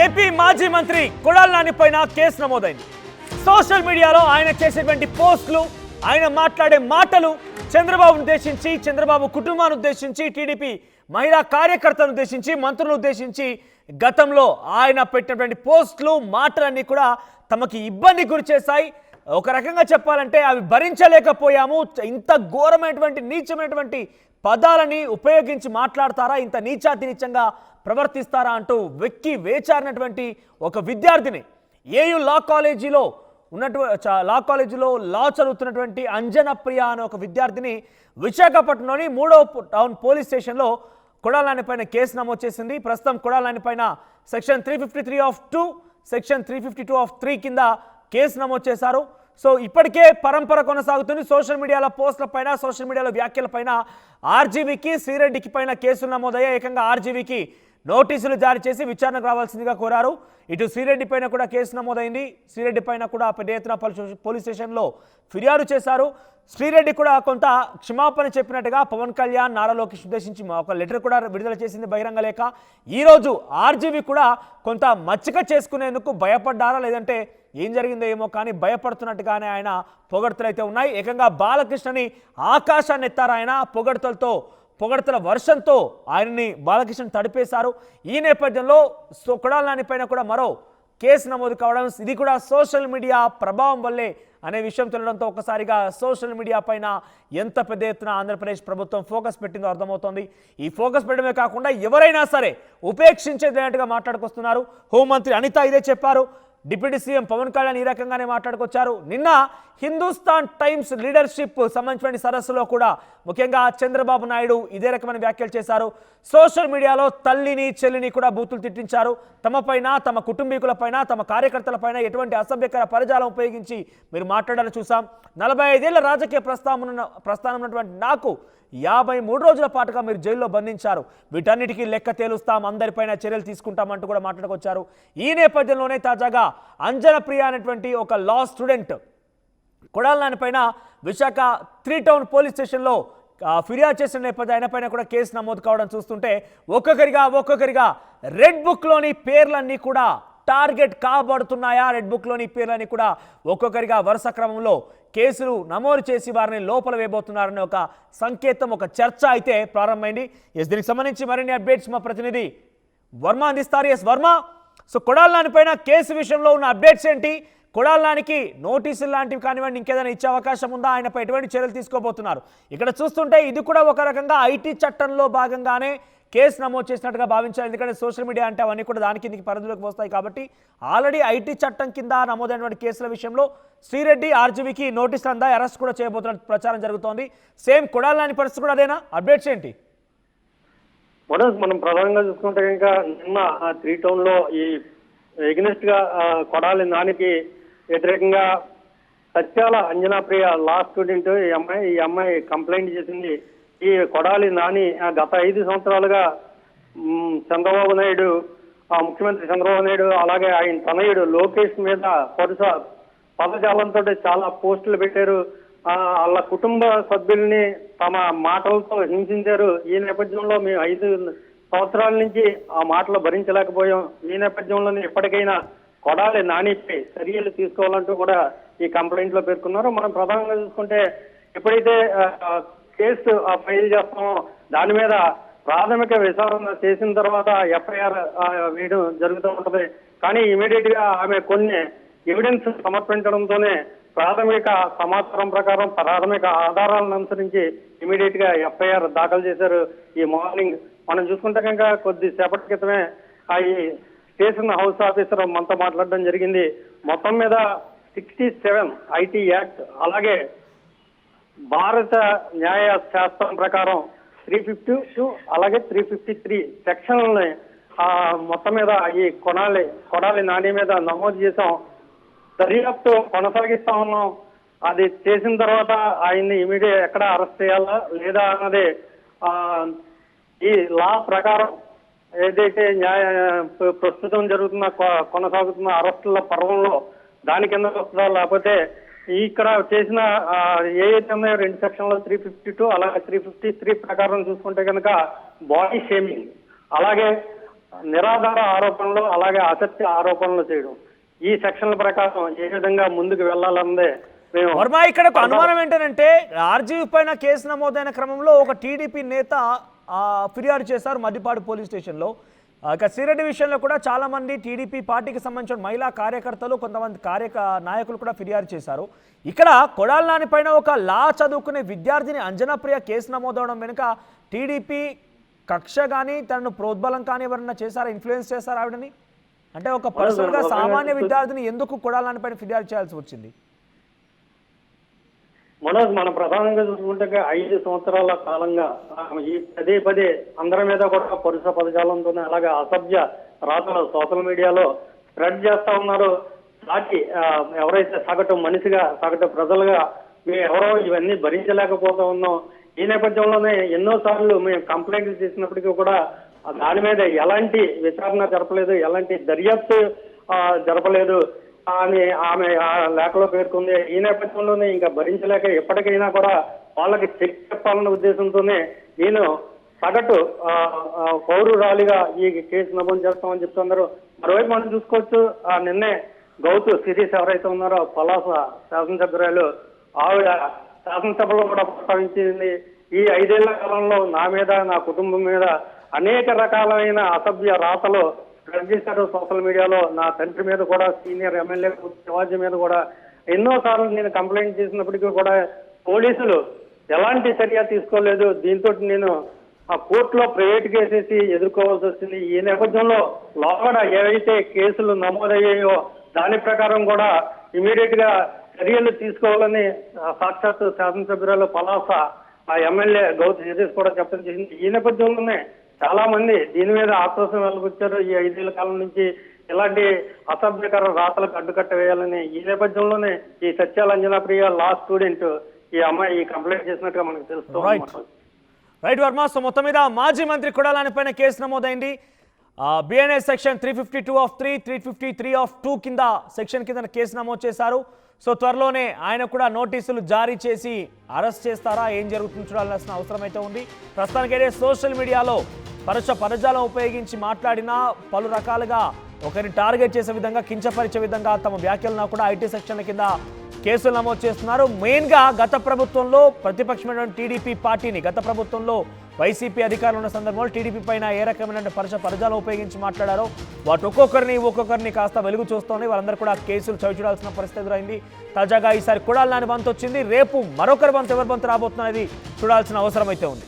AP మాజీ మంత్రి కొడాలి నాని పైన కేసు నమోదైంది. సోషల్ మీడియాలో ఆయన చేసేటువంటి పోస్టులు, ఆయన మాట్లాడే మాటలు చంద్రబాబును ఉద్దేశించి, చంద్రబాబు కుటుంబాన్ని ఉద్దేశించి, టీడీపీ మహిళా కార్యకర్తలను ఉద్దేశించి, మంత్రులను ఉద్దేశించి గతంలో ఆయన పెట్టినటువంటి పోస్టులు, మాటలన్నీ కూడా తమకి ఇబ్బంది గురి చేశాయి. ఒక రకంగా చెప్పాలంటే అవి భరించలేకపోయాము. ఇంత ఘోరమైనటువంటి నీచమైనటువంటి పదాలని ఉపయోగించి మాట్లాడతారా, ఇంత నీచాతి నీచంగా ప్రవర్తిస్తారా అంటూ వెక్కి వేచారినటువంటి ఒక విద్యార్థిని, ఏయూ లా కాలేజీలో లా చదువుతున్నటువంటి అంజన ప్రియ అనే ఒక విద్యార్థిని విశాఖపట్నంలోని 3వ టౌన్ పోలీస్ స్టేషన్లో కొడాలి నాని పైన కేసు నమోదు చేసింది. ప్రస్తుతం కొడాలి నాని పైన సెక్షన్ 353(2), సెక్షన్ 352(3) కింద కేసు నమోదు చేశారు. సో ఇప్పటికే పరంపర కొనసాగుతుంది. సోషల్ మీడియాలో పోస్టుల పైన, సోషల్ మీడియాలో వ్యాఖ్యల పైన ఆర్జీవీకి, శ్రీరెడ్డికి పైన కేసులు నమోదయ్యాయి. ఏకంగా ఆర్జీవీకి నోటీసులు జారీ చేసి విచారణకు రావాల్సిందిగా కోరారు. ఇటు శ్రీరెడ్డి పైన కూడా కేసు నమోదైంది. శ్రీరెడ్డి పైన కూడా పెద్ద ఎత్తున పోలీస్ స్టేషన్లో ఫిర్యాదు చేశారు. శ్రీరెడ్డి కూడా కొంత క్షమాపణ చెప్పినట్టుగా పవన్ కళ్యాణ్, నారా లోకేష్ ఉద్దేశించి ఒక లెటర్ కూడా విడుదల చేసింది బహిరంగ లేఖ. ఈరోజు ఆర్జీవీ కూడా కొంత మచ్చిక చేసుకునేందుకు భయపడ్డారా, లేదంటే ఏం జరిగిందో ఏమో కానీ భయపడుతున్నట్టుగానే ఆయన పొగడ్తలు అయితే ఉన్నాయి. ఏకంగా బాలకృష్ణని ఆకాశాన్ని ఎత్తారు ఆయన. పొగడ్తల వర్షంతో ఆయన్ని బాలకృష్ణ తడిపేశారు. ఈ నేపథ్యంలో కొడాలి నాని పైన కూడా మరో కేసు నమోదు కావడం, ఇది కూడా సోషల్ మీడియా ప్రభావం వల్లే అనే విషయం తెలియడంతో ఒక్కసారిగా సోషల్ మీడియా పైన ఎంత పెద్ద ఎత్తున ఆంధ్రప్రదేశ్ ప్రభుత్వం ఫోకస్ పెట్టిందో అర్థమవుతోంది. ఈ ఫోకస్ పెట్టడమే కాకుండా ఎవరైనా సరే ఉపేక్షించేటట్టుగా మాట్లాడుకొస్తున్నారు. హోంమంత్రి అనిత ఇదే చెప్పారు. డిప్యూటీ సీఎం పవన్ కళ్యాణ్ ఈ రకంగానే మాట్లాడుకొచ్చారు. నిన్న హిందుస్థాన్ టైమ్స్ లీడర్షిప్ సంబంధించిన సదస్సులో కూడా ముఖ్యంగా చంద్రబాబు నాయుడు ఇదే రకమైన వ్యాఖ్యలు చేశారు. సోషల్ మీడియాలో తల్లిని, చెల్లిని కూడా బూతులు తిట్టించారు. తమపైన, తమ కుటుంబీకులపైన, తమ కార్యకర్తలపైన ఎటువంటి అసభ్యకర పదజాలం ఉపయోగించి మీరు మాట్లాడాలని చూసాం. 45 ఏళ్ల రాజకీయ ప్రస్థానం ఉన్నటువంటి నాకు 53 రోజుల పాటుగా మీరు జైల్లో బంధించారు. వీటన్నిటికీ లెక్క తేలుస్తాం, అందరిపైన చర్యలు తీసుకుంటామంటూ కూడా మాట్లాడుకొచ్చారు. ఈ నేపథ్యంలోనే తాజాగా అంజన ప్రియ అనేటువంటి ఒక లా స్టూడెంట్ కొడాలి నాని పైన విశాఖ 3 టౌన్ పోలీస్ స్టేషన్లో ఫిర్యాదు చేసిన నేపథ్యం ఆయన పైన కూడా కేసు నమోదు కావడం చూస్తుంటే ఒక్కొక్కరిగా రెడ్ బుక్లోని పేర్లన్నీ కూడా టార్గెట్ కాబడుతున్నాయా, రెడ్ బుక్లోని పేర్లన్నీ కూడా ఒక్కొక్కరిగా వరుస క్రమంలో కేసులు నమోదు చేసి వారిని లోపల వేయబోతున్నారనే ఒక సంకేతం, ఒక చర్చ అయితే ప్రారంభమైంది. దీనికి సంబంధించి మరిన్ని అప్డేట్స్ మా ప్రతినిధి వర్మ అందిస్తారు. వర్మ, సో కొడాలి నాని పైన కేసు విషయంలో ఉన్న అప్డేట్స్ ఏంటి? కొడాలి నానికి నోటీసులు లాంటివి కానివ్వండి, ఇంకేదైనా ఇచ్చే అవకాశం ఉందా? ఆయనపై ఎటువంటి చర్యలు తీసుకోబోతున్నారు? ఇక్కడ చూస్తుంటే ఇది కూడా ఒక రకంగా ఐటీ చట్టంలో భాగంగానే కేసు నమోదు చేసినట్టుగా భావించారు. ఎందుకంటే సోషల్ మీడియా అంటే అవన్నీ కూడా దాని కిందకి పరిధిలోకి వస్తాయి కాబట్టి ఆల్రెడీ ఐటీ చట్టం కింద నమోదైనటువంటి కేసుల విషయంలో శ్రీరెడ్డి, ఆర్జీవీకి నోటీసులు అందా, అరెస్ట్ కూడా చేయబోతున్న ప్రచారం జరుగుతోంది. సేమ్ కొడాలి నాని పరిస్థితి కూడా అదేనా? అప్డేట్స్ ఏంటి? మనం ప్రధానంగా చూసుకుంటే ఇంకా నిన్న 3 టౌన్ లో ఈ ఎగ్నెస్ట్ గా కొడాలి నానికి వ్యతిరేకంగా సత్యాల అంజనా ప్రియ లా స్టూడెంట్ ఈ అమ్మాయి కంప్లైంట్ చేసింది. ఈ కొడాలి నాని గత 5 సంవత్సరాలుగా చంద్రబాబు నాయుడు, ముఖ్యమంత్రి చంద్రబాబు నాయుడు, అలాగే ఆయన తనయుడు లోకేష్ మీద వరుస పదజాలంతో చాలా పోస్టులు పెట్టారు. వాళ్ళ కుటుంబ సభ్యుల్ని తమ మాటలతో హింసించారు. ఈ నేపథ్యంలో మేము 5 సంవత్సరాల నుంచి ఆ మాటలు భరించలేకపోయాం. ఈ నేపథ్యంలోనే ఇప్పటికైనా కొడాలి నానిపై చర్యలు తీసుకోవాలంటూ కూడా ఈ కంప్లైంట్ లో పేర్కొన్నారు. మనం ప్రధానంగా చూసుకుంటే ఎప్పుడైతే కేసు ఫైల్ చేస్తామో దాని మీద ప్రాథమిక విచారణ చేసిన తర్వాత ఎఫ్ఐఆర్ వేయడం జరుగుతూ ఉంటది. కానీ ఇమీడియట్ గా ఆమె కొన్ని ఎవిడెన్స్ సమర్పించడంతోనే ప్రాథమిక సమాచారం ప్రకారం ప్రాథమిక ఆధారాలను అనుసరించి ఇమీడియట్ గా ఎఫ్ఐఆర్ దాఖలు చేశారు. ఈ మార్నింగ్ మనం చూసుకుంటే కనుక కొద్దిసేపటి క్రితమే ఈ స్టేషన్ హౌస్ ఆఫీసర్ మనతో మాట్లాడడం జరిగింది. మొత్తం మీద 67 ఐటీ యాక్ట్, అలాగే భారత న్యాయ శాస్త్రం ప్రకారం 352 అలాగే 353 సెక్షన్లని మొత్తం మీద ఈ కొడాలి నాని మీద నమోదు చేసాం. దర్యాప్తు కొనసాగిస్తా ఉన్నాం. అది చేసిన తర్వాత ఆయన్ని ఇమీడియట్ ఎక్కడ అరెస్ట్ చేయాలా లేదా అన్నది ఈ లా ప్రకారం ఏదైతే ప్రస్తుతం కొనసాగుతున్న అరెస్టుల పర్వంలో దాని కింద వస్తుందా, లేకపోతే ఇక్కడ చేసిన ఏదైతే ఉన్నాయో 2 సెక్షన్లో 352 అలాగే 353 ప్రకారం చూసుకుంటే కనుక బాడీ షేమింగ్, అలాగే నిరాధార ఆరోపణలు అలాగే అసత్య ఆరోపణలు చేయడం ఈ సెక్షన్ల ప్రకారం ఏ విధంగా ముందుకు వెళ్లాలన్నదే మేము వర్మ ఇక్కడ ఒక అనుమానం ఏంటంటే ఆర్జీవి పైన కేసు నమోదైన క్రమంలో ఒక టీడీపీ నేత ఫిర్యాదు చేశారు మద్దిపాడు పోలీస్ స్టేషన్లో. ఇక సిరెడ్డి విషయంలో కూడా చాలా మంది టీడీపీ పార్టీకి సంబంధించిన మహిళా కార్యకర్తలు కొంతమంది నాయకులు కూడా ఫిర్యాదు చేశారు. ఇక్కడ కొడాల నాని పైన ఒక లా చదువుకునే విద్యార్థిని అంజనాప్రియ కేసు నమోదవడం వెనుక టీడీపీ కక్ష కానీ తనను ప్రోద్బలం కానీ ఎవరన్నా చేశారా, ఇన్ఫ్లుయెన్స్ చేశారా ఆవిడని? అంటే ఒక పర్సనల్గా సామాన్య విద్యార్థిని ఎందుకు కొడాల నాని పైన ఫిర్యాదు చేయాల్సి వచ్చింది? మనోజ్, మన ప్రధానంగా చూసుకుంటే 5 సంవత్సరాల కాలంగా ఈ పదే అందరి మీద కూడా పరుష పదజాలంతోనే అలాగే అసభ్య రాతలు సోషల్ మీడియాలో స్ప్రెడ్ చేస్తా ఉన్నారు. సాటి ఎవరైతే సగటు మనిషిగా సగటు ప్రజలుగా మేము ఎవరో ఇవన్నీ భరించలేకపోతా ఉన్నాం. ఈ నేపథ్యంలోనే ఎన్నోసార్లు మేము కంప్లైంట్లు చేసినప్పటికీ కూడా దాని మీద ఎలాంటి విచారణ జరపలేదు, ఎలాంటి దర్యాప్తు జరపలేదు అని ఆమె ఆ లేఖలో పేర్కొంది. ఈ నేపథ్యంలోనే ఇంకా భరించలేక ఎప్పటికైనా కూడా వాళ్ళకి చెక్ చెప్పాలన్న ఉద్దేశంతోనే నేను సగటు పౌరురాలిగా ఈ కేసు నమోదు చేస్తామని చెప్తున్నారు. మరోవైపు మనం చూసుకోవచ్చు, నిన్నే గౌతు సిరీస్ ఎవరైతే ఉన్నారో పలాస శాసనసభ్యురాలు ఆవిడ శాసనసభలో కూడా ప్రస్తావించింది. ఈ 5 ఏళ్ల కాలంలో నా మీద నా కుటుంబం మీద అనేక రకాలైన అసభ్య రాతలు స్ప్రెడ్ చేశారు సోషల్ మీడియాలో. నా తండ్రి మీద కూడా సీనియర్ ఎమ్మెల్యే శివాజీ మీద కూడా ఎన్నోసార్లు నేను కంప్లైంట్ చేసినప్పటికీ కూడా పోలీసులు ఎలాంటి చర్య తీసుకోలేదు. దీంతో నేను ఆ కోర్టులో ప్రైవేట్ కేసేసి ఎదుర్కోవాల్సి వచ్చింది. ఈ నేపథ్యంలో లోపల ఏవైతే కేసులు నమోదయ్యాయో దాని ప్రకారం కూడా ఇమీడియట్ గా చర్యలు తీసుకోవాలని సాక్షాత్ శాసనసభ్యురాలు పలాస ఆ ఎమ్మెల్యే గౌతు సిరీస్ కూడా చెప్పడం చేసింది. ఈ నేపథ్యంలోనే చాలా మంది దీని మీద ఆక్రోశం వెలుగుచ్చారు. ఈ 5 ఏళ్ల కాలం నుంచి ఇలాంటి అసభ్యకర రాతలకు అడ్డుకట్ట వేయాలని. ఈ నేపథ్యంలోనే ఈ సత్యాల అంజనాప్రియ లా స్టూడెంట్ ఈ అమ్మాయి కంప్లైంట్ చేసినట్టుగా మనకు తెలుస్తుంది. రైట్ వర్మ, సో మొత్తం మీద మాజీ మంత్రి కొడాల నాని పైన కేసు నమోదైంది. బిఎన్ఎస్ సెక్షన్ 352(3), 353(2) కింద సెక్షన్ కింద కేసు నమోదు చేశారు. సో త్వరలోనే ఆయన కూడా నోటీసులు జారీ చేసి అరెస్ట్ చేస్తారా, ఏం జరుగుతుంది చూడాల్సిన అవసరం అయితే ఉంది. ప్రస్తుతానికైతే సోషల్ మీడియాలో పరుష పదజాలం ఉపయోగించి మాట్లాడినా పలు రకాలుగా ఒకరిని టార్గెట్ చేసే విధంగా, కించపరిచే విధంగా తమ వ్యాఖ్యలను కూడా ఐటీ సెక్షన్ల కింద కేసులు నమోదు చేస్తున్నారు. మెయిన్గా గత ప్రభుత్వంలో ప్రతిపక్షమైన టీడీపీ పార్టీని, గత ప్రభుత్వంలో వైసీపీ అధికారులు ఉన్న సందర్భంలో టీడీపీ పైన ఏ రకమైన పరజాలం ఉపయోగించి మాట్లాడారో వాటి ఒక్కొక్కరిని కాస్త వెలుగు చూస్తూనే వాళ్ళందరూ కూడా కేసులు చవిచూడాల్సిన పరిస్థితి ఎదురైంది. తాజాగా ఈసారి కొడాల నాని బంత్ వచ్చింది. రేపు మరొకరి బంత్ ఎవరి బంత్ రాబోతున్నది చూడాల్సిన అవసరం అయితే ఉంది.